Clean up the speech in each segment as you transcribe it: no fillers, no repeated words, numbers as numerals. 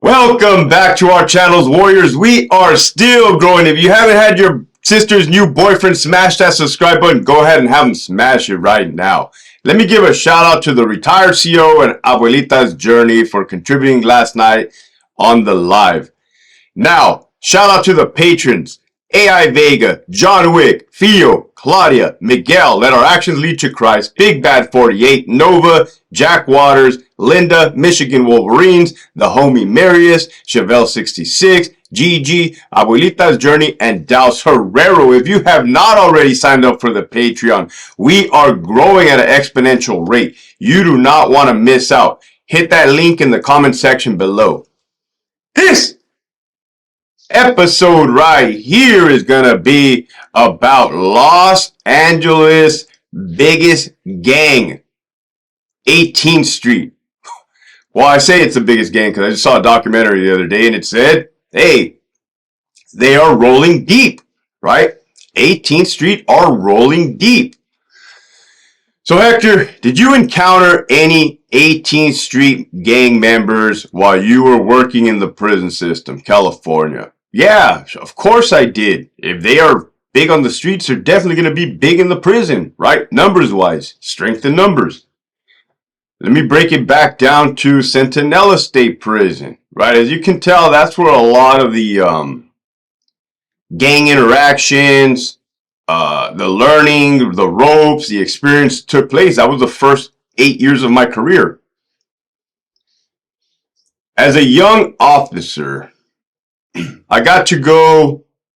Welcome back to our channels, Warriors. We are still growing. If you haven't had your sister's new boyfriend smash that subscribe button, go ahead and have him smash it right now. Let me give a shout out to the retired CEO and Abuelita's Journey for contributing last night on the live. Now, shout out to the patrons. AI Vega, John Wick, Theo, Claudia, Miguel, Let Our Actions Lead to Christ, Big Bad 48, Nova, Jack Waters, Linda, Michigan Wolverines, The Homie Marius, Chevelle 66, Gigi, Abuelita's Journey, and Daus Herrero. If you have not already signed up for the Patreon, we are growing at an exponential rate. You do not want to miss out. Hit that link in the comment section below. This episode right here is gonna be about Los Angeles' biggest gang, 18th Street. Well, I say it's the biggest gang because I just saw a documentary the other day and it said, hey, they are rolling deep, right? 18th Street are rolling deep. So Hector, did you encounter any 18th Street gang members while you were working in the prison system, California? Yeah, of course I did. If they are big on the streets, they're definitely going to be big in the prison, right? Numbers-wise, strength in numbers. Let me break it back down to Centinela State Prison, right? As you can tell, that's where a lot of the gang interactions, the learning, the ropes, the experience took place. That was the first 8 years of my career. As a young officer, I got to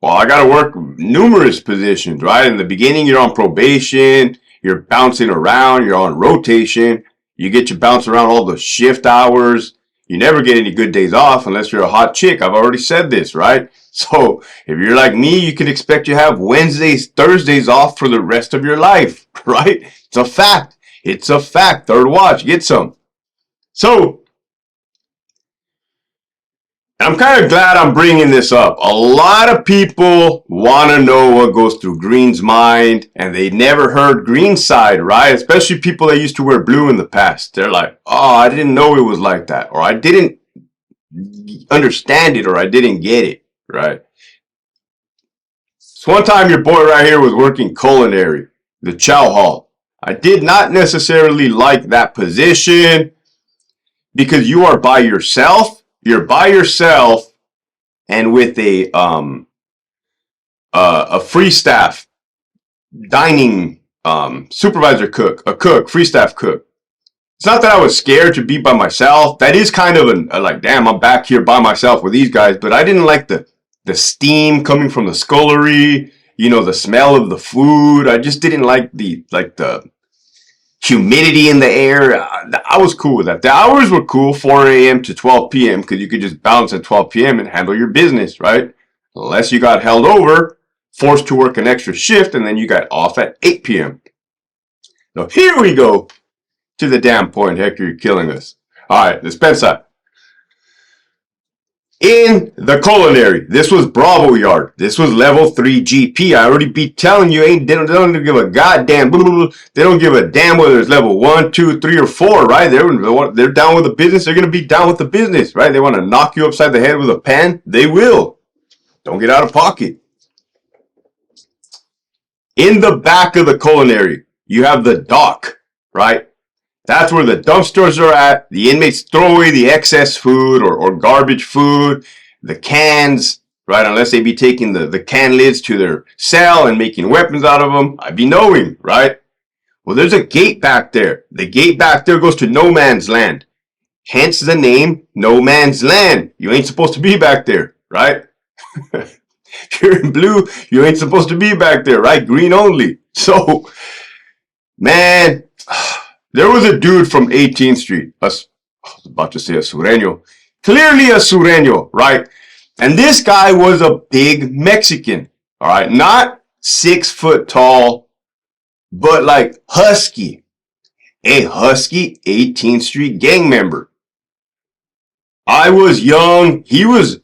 work numerous positions, right? In the beginning, you're on probation, you're bouncing around, you're on rotation, you get to bounce around all the shift hours. You never get any good days off unless you're a hot chick. I've already said this, right? So if you're like me, you can expect you have Wednesdays, Thursdays off for the rest of your life, right? It's a fact. It's a fact. Third watch, get some. So I'm kind of glad I'm bringing this up. A lot of people want to know what goes through Green's mind, and they never heard Green's side, right? Especially people that used to wear blue in the past. They're like, oh, I didn't know it was like that, or I didn't understand it, or I didn't get it, right? So one time your boy right here was working culinary, the chow hall. I did not necessarily like that position because you are by yourself. You're by yourself and with a free staff dining supervisor cook, a cook, free staff cook. It's not that I was scared to be by myself. That is kind of like, damn, I'm back here by myself with these guys. But I didn't like the steam coming from the scullery, you know, the smell of the food. I just didn't like the humidity in the air. I was cool with that. The hours were cool, 4 a.m. to 12 p.m. because you could just bounce at 12 p.m. and handle your business, right? Unless you got held over, forced to work an extra shift, and then you got off at 8 p.m. So here we go to the damn point, Hector, you're killing us. All right, let's spend time. In the culinary, this was Bravo Yard. This was level 3 GP. I already be telling you, they don't give a goddamn, they don't give a damn whether it's level 1, 2, 3, or 4, right? They're down with the business. They're going to be down with the business, right? They want to knock you upside the head with a pan. They will. Don't get out of pocket. In the back of the culinary, you have the dock, right? That's where the dumpsters are at. The inmates throw away the excess food or garbage food, the cans, right? Unless they be taking the can lids to their cell and making weapons out of them. I be knowing, right? Well, there's a gate back there. The gate back there goes to no man's land. Hence the name, no man's land. You ain't supposed to be back there, right? If you're in blue, you ain't supposed to be back there, right? Green only. So, man, there was a dude from 18th Street. I was about to say a Sureño. Clearly a Sureño, right? And this guy was a big Mexican, all right? Not 6 foot tall, but like husky. A husky 18th Street gang member. I was young. He was,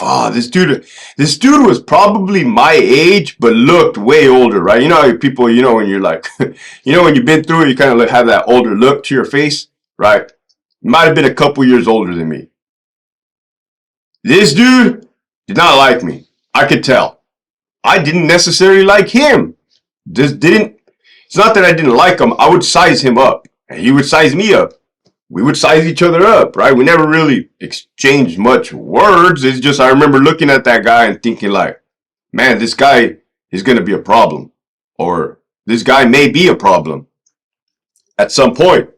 this dude was probably my age, but looked way older, right? You know how people, you know, when you're like, you know, when you've been through it, you kind of like have that older look to your face, right? Might have been a couple years older than me. This dude did not like me. I could tell. I didn't necessarily like him. Just didn't. It's not that I didn't like him. I would size him up, and he would size me up. We would size each other up, right? We never really exchanged much words. It's just I remember looking at that guy and thinking like, man, this guy is going to be a problem. Or this guy may be a problem at some point.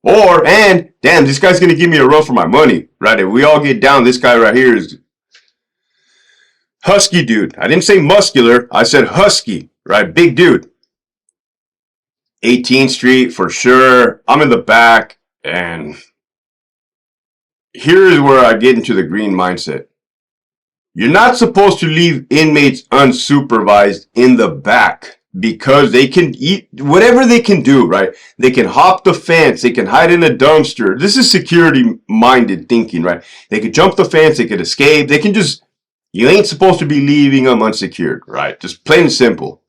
Or, and, damn, this guy's going to give me a run for my money, right? If we all get down, this guy right here is husky dude. I didn't say muscular. I said husky, right? Big dude. 18th Street for sure. I'm in the back, and here is where I get into the green mindset. You're not supposed to leave inmates unsupervised in the back because they can eat whatever they can do, right? They can hop the fence. They can hide in a dumpster. This is security-minded thinking, right? They could jump the fence. They could escape. They can just, you ain't supposed to be leaving them unsecured, right? Just plain and simple.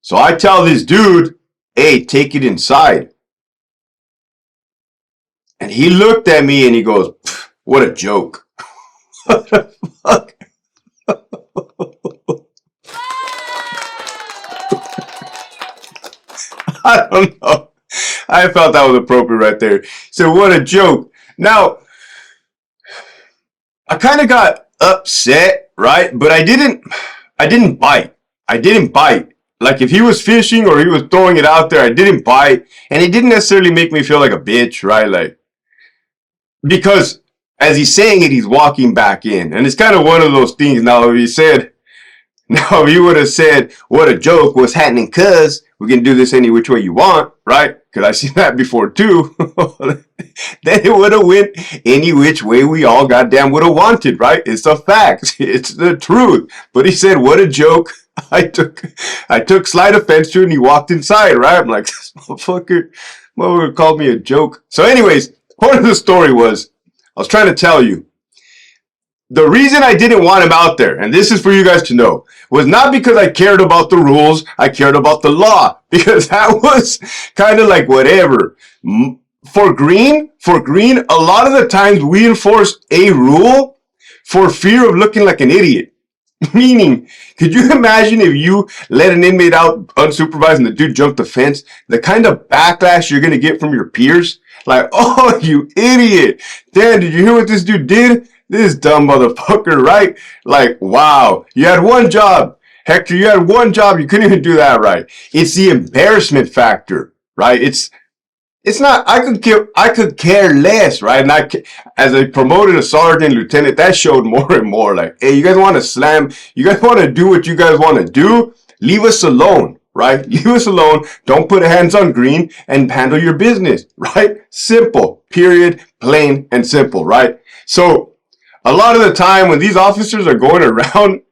So I tell this dude, hey, take it inside. And he looked at me and he goes, what a joke. What the fuck? I don't know. I felt that was appropriate right there. So what a joke. Now, I kind of got upset, right? But I didn't bite. I didn't bite. Like if he was fishing or he was throwing it out there, I didn't bite. And it didn't necessarily make me feel like a bitch, right? Like, because as he's saying it, he's walking back in. And it's kind of one of those things. Now, if he would have said, what a joke, what's happening, cuz we can do this any which way you want, right? Because I've seen that before too. Then it would have went any which way we all goddamn would have wanted, right? It's a fact. It's the truth. But he said, what a joke. I took slight offense to it and he walked inside, right? I'm like, this motherfucker called me a joke. So anyways, part of the story was, I was trying to tell you, the reason I didn't want him out there, and this is for you guys to know, was not because I cared about the rules, I cared about the law, because that was kind of like whatever. For green, a lot of the times we enforce a rule for fear of looking like an idiot. Meaning, could you imagine if you let an inmate out unsupervised and the dude jumped the fence? The kind of backlash you're going to get from your peers? Like, oh, you idiot. Damn, did you hear what this dude did? This dumb motherfucker, right? Like, wow. You had one job. Hector, you had one job. You couldn't even do that right. It's the embarrassment factor, right? It's not, I could care less, right? And as I promoted a sergeant, lieutenant, that showed more and more like, hey, you guys want to slam, you guys want to do what you guys want to do? Leave us alone, right? Leave us alone. Don't put hands on green and handle your business, right? Simple, period, plain and simple, right? So a lot of the time when these officers are going around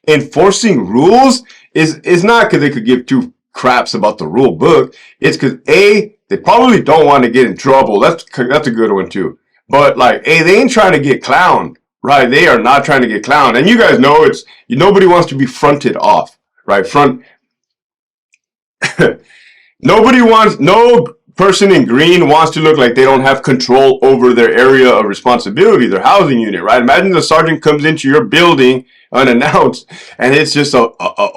enforcing rules is not because they could give two craps about the rule book. It's because they probably don't want to get in trouble. That's a good one too. But like, they ain't trying to get clowned, right? They are not trying to get clowned. And you guys know nobody wants to be fronted off, right? No person in green wants to look like they don't have control over their area of responsibility, their housing unit, right? Imagine the sergeant comes into your building unannounced and it's just a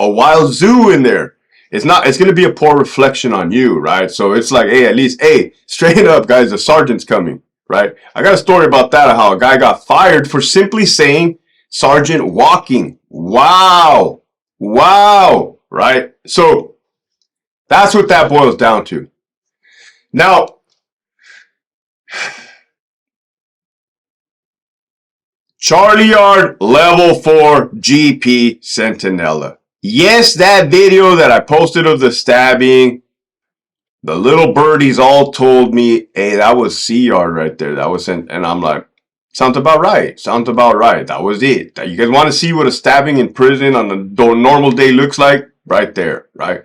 wild zoo in there. It's going to be a poor reflection on you, right? So it's like, at least, straighten up, guys, the sergeant's coming, right? I got a story about that, of how a guy got fired for simply saying sergeant walking. Wow, right? So that's what that boils down to. Now, Charlie Yard, level 4 GP Centinela. Yes, that video that I posted of the stabbing, the little birdies all told me, hey, that was C Yard right there. That was, and I'm like, sounds about right. That was it. You guys want to see what a stabbing in prison on a normal day looks like? Right there, right?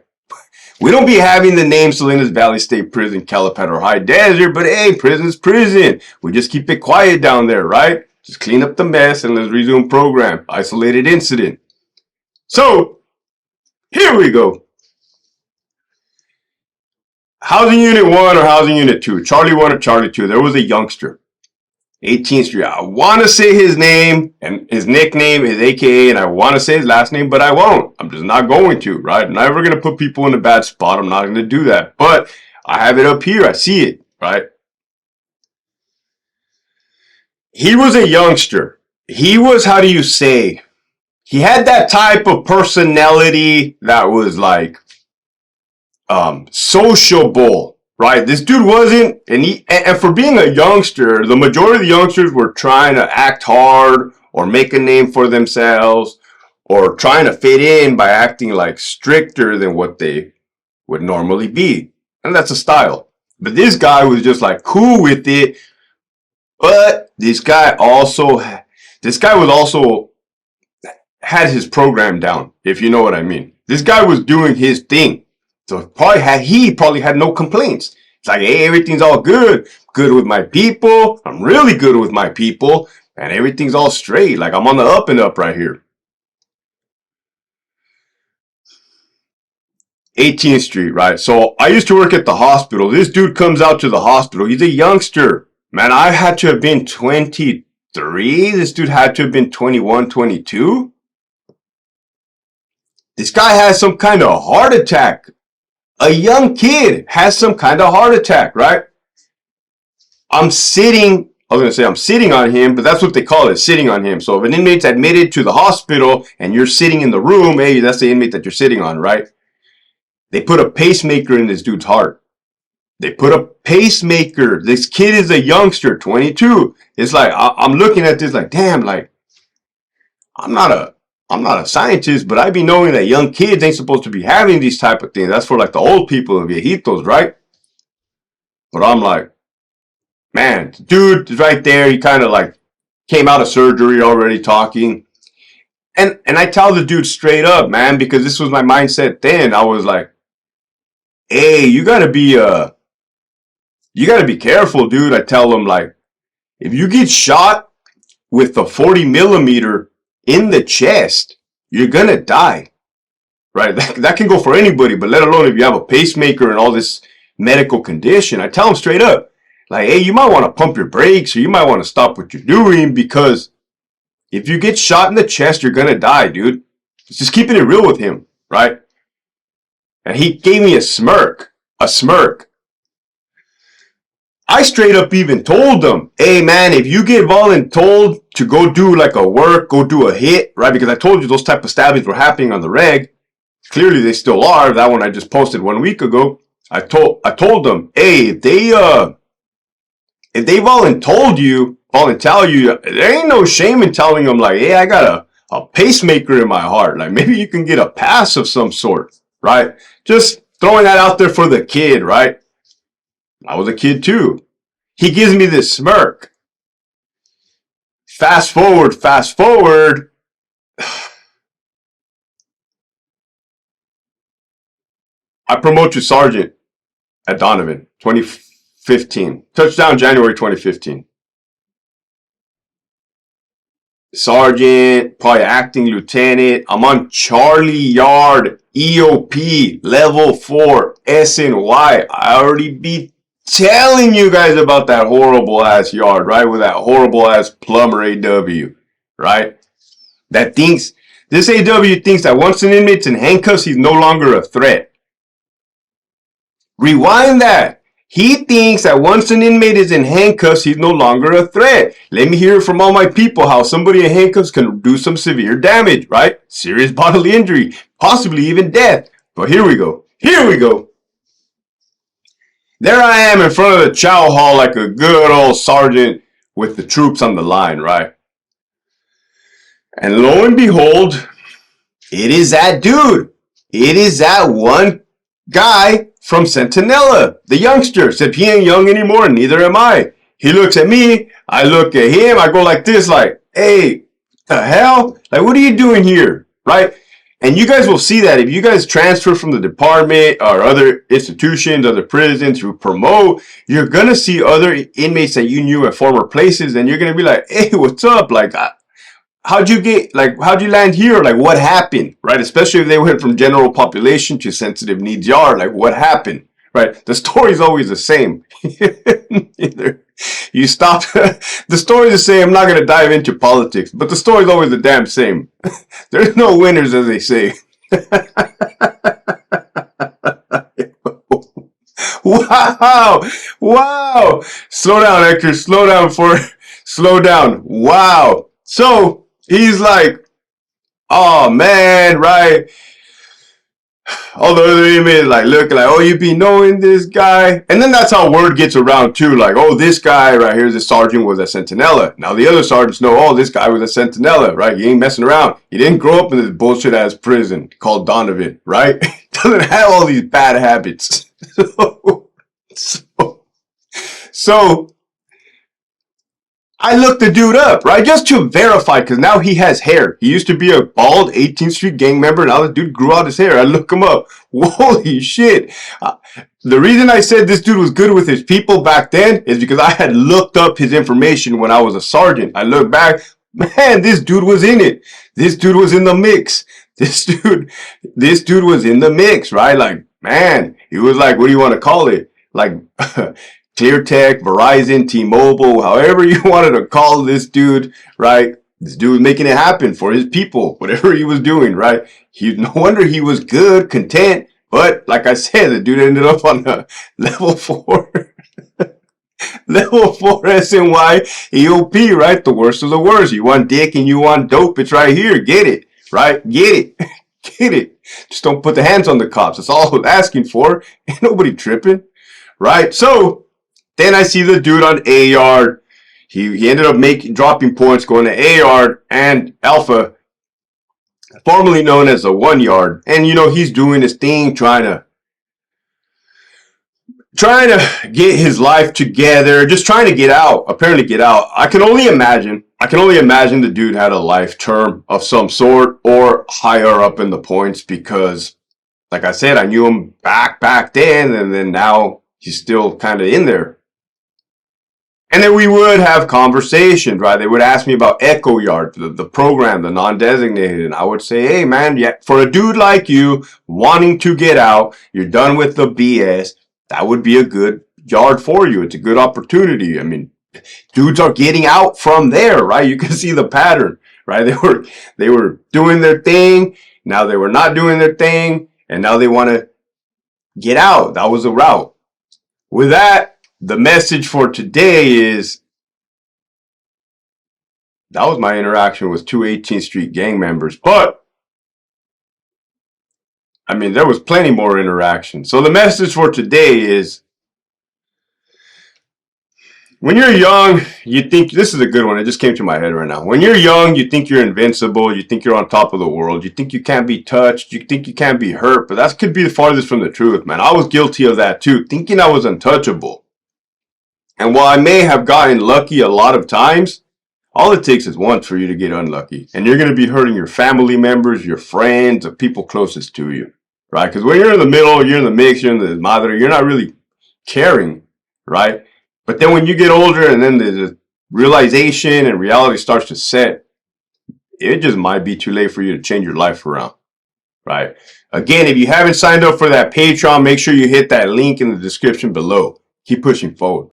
We don't be having the name Salinas Valley State Prison, Calipat, or High Desert, but hey, prison's prison. We just keep it quiet down there, right? Just clean up the mess and let's resume program. Isolated incident. So, here we go. Housing Unit 1 or Housing Unit 2, Charlie 1 or Charlie 2, there was a youngster. 18th Street. I want to say his name and his nickname, his AKA, and I want to say his last name, but I won't. I'm just not going to, right? I'm never going to put people in a bad spot. I'm not going to do that. But I have it up here. I see it, right? He was a youngster. He was, how do you say, he had that type of personality that was like sociable, right? This dude wasn't, and for being a youngster, the majority of the youngsters were trying to act hard or make a name for themselves or trying to fit in by acting like stricter than what they would normally be. And that's a style. But this guy was just like cool with it. But this guy was also had his program down, if you know what I mean. This guy was doing his thing. So he probably had no complaints. It's like, hey, everything's all good. Good with my people. I'm really good with my people. And everything's all straight. Like I'm on the up and up right here. 18th Street, right? So I used to work at the hospital. This dude comes out to the hospital. He's a youngster. Man, I had to have been 23. This dude had to have been 21, 22. This guy has some kind of heart attack. A young kid has some kind of heart attack, right? I'm sitting on him, but that's what they call it, sitting on him. So if an inmate's admitted to the hospital and you're sitting in the room, hey, that's the inmate that you're sitting on, right? They put a pacemaker in this dude's heart. They put a pacemaker. This kid is a youngster, 22. It's like, I'm looking at this like, damn, like, I'm not a scientist, but I be knowing that young kids ain't supposed to be having these type of things. That's for like the old people, the viejitos, right? But I'm like, man, dude is right there. He kind of like came out of surgery already talking. And I tell the dude straight up, man, because this was my mindset then. I was like, hey, you gotta be careful, dude. I tell him, like, if you get shot with a 40 millimeter in the chest, you're gonna die, right? That can go for anybody, but let alone if you have a pacemaker and all this medical condition. I tell him straight up, like, hey, you might want to pump your brakes or you might want to stop what you're doing because if you get shot in the chest, you're gonna die, dude. Just keeping it real with him, right? And he gave me a smirk. I straight up even told them, hey man, if you get voluntold to go do like go do a hit, right? Because I told you those type of stabbings were happening on the reg. Clearly they still are. That one I just posted 1 week ago. I told them, hey, if they voluntold you, there ain't no shame in telling them like, hey, I got a pacemaker in my heart. Like maybe you can get a pass of some sort, right? Just throwing that out there for the kid, right? I was a kid too. He gives me this smirk. Fast forward. I promote you sergeant at Donovan, 2015. Touchdown January 2015. Sergeant, probably acting lieutenant. I'm on Charlie Yard, EOP, level 4, SNY. I already be telling you guys about that horrible ass yard, right? With that horrible ass plumber AW, right? This AW thinks that once an inmate's in handcuffs, he's no longer a threat. Rewind that. He thinks that once an inmate is in handcuffs, he's no longer a threat. Let me hear from all my people how somebody in handcuffs can do some severe damage, right? Serious bodily injury, possibly even death. But here we go. There I am in front of the chow hall like a good old sergeant with the troops on the line, right? And lo and behold, it is that dude. It is that one guy from Centinela, the youngster. Except he ain't young anymore, and neither am I. He looks at me, I look at him, I go like this, like, hey, the hell? Like, what are you doing here? Right? And you guys will see that if you guys transfer from the department or other institutions, other prisons who promote, you're going to see other inmates that you knew at former places, and you're going to be like, hey, what's up? Like, how'd you land here? Like, what happened? Right? Especially if they went from general population to sensitive needs yard. Like, what happened? Right? The story's always the same. You stop. The story's the same. I'm not going to dive into politics, but the story's always the damn same. There's no winners, as they say. Wow. Wow. Slow down, Hector. Slow down. Wow. So he's like, oh man, right? All the other inmates like look like, oh, you be knowing this guy. And then that's how word gets around too. Like, oh, this guy right here, the sergeant was a sentinella. Now the other sergeants know, oh, this guy was a sentinella, right? He ain't messing around. He didn't grow up in this bullshit ass prison called Donovan, right? Doesn't have all these bad habits. So I looked the dude up, right? Just to verify, because now he has hair. He used to be a bald 18th Street gang member. Now the dude grew out his hair. I look him up. Holy shit. The reason I said this dude was good with his people back then is because I had looked up his information when I was a sergeant. I look back, man, this dude was in it. This dude was in the mix. This dude was in the mix, right? Like, man, he was like, what do you want to call it? Like, ClearTech, Verizon, T-Mobile, however you wanted to call this dude, right? This dude was making it happen for his people, whatever he was doing, right? No wonder he was good, content, but like I said, the dude ended up on a level 4, level 4 SNY EOP, right? The worst of the worst. You want dick and you want dope, it's right here. Get it, right? Get it. Get it. Just don't put the hands on the cops. That's all I was asking for. Ain't nobody tripping, right? So, then I see the dude on A yard. He ended up dropping points going to A yard and Alpha, formerly known as the 1 yard. And you know, he's doing his thing, trying to get his life together, just trying to get out, apparently get out. I can only imagine the dude had a life term of some sort or higher up in the points because, like I said, I knew him back then, and then now he's still kind of in there. And then we would have conversations, right? They would ask me about Echo Yard, the program, the non-designated. And I would say, hey, man, yeah, for a dude like you wanting to get out, you're done with the BS, that would be a good yard for you. It's a good opportunity. I mean, dudes are getting out from there, right? You can see the pattern, right? They were doing their thing. Now they were not doing their thing. And now they want to get out. That was a route. With that, the message for today is that was my interaction with two 18th Street gang members. But, I mean, there was plenty more interaction. So the message for today is when you're young, you think, this is a good one. It just came to my head right now. When you're young, you think you're invincible. You think you're on top of the world. You think you can't be touched. You think you can't be hurt. But that could be the farthest from the truth, man. I was guilty of that too, thinking I was untouchable. And while I may have gotten lucky a lot of times, all it takes is once for you to get unlucky. And you're going to be hurting your family members, your friends, the people closest to you, right? Because when you're in the middle, you're in the mix, you're in the madre, you're not really caring, right? But then when you get older and then the realization and reality starts to set, it just might be too late for you to change your life around, right? Again, if you haven't signed up for that Patreon, make sure you hit that link in the description below. Keep pushing forward.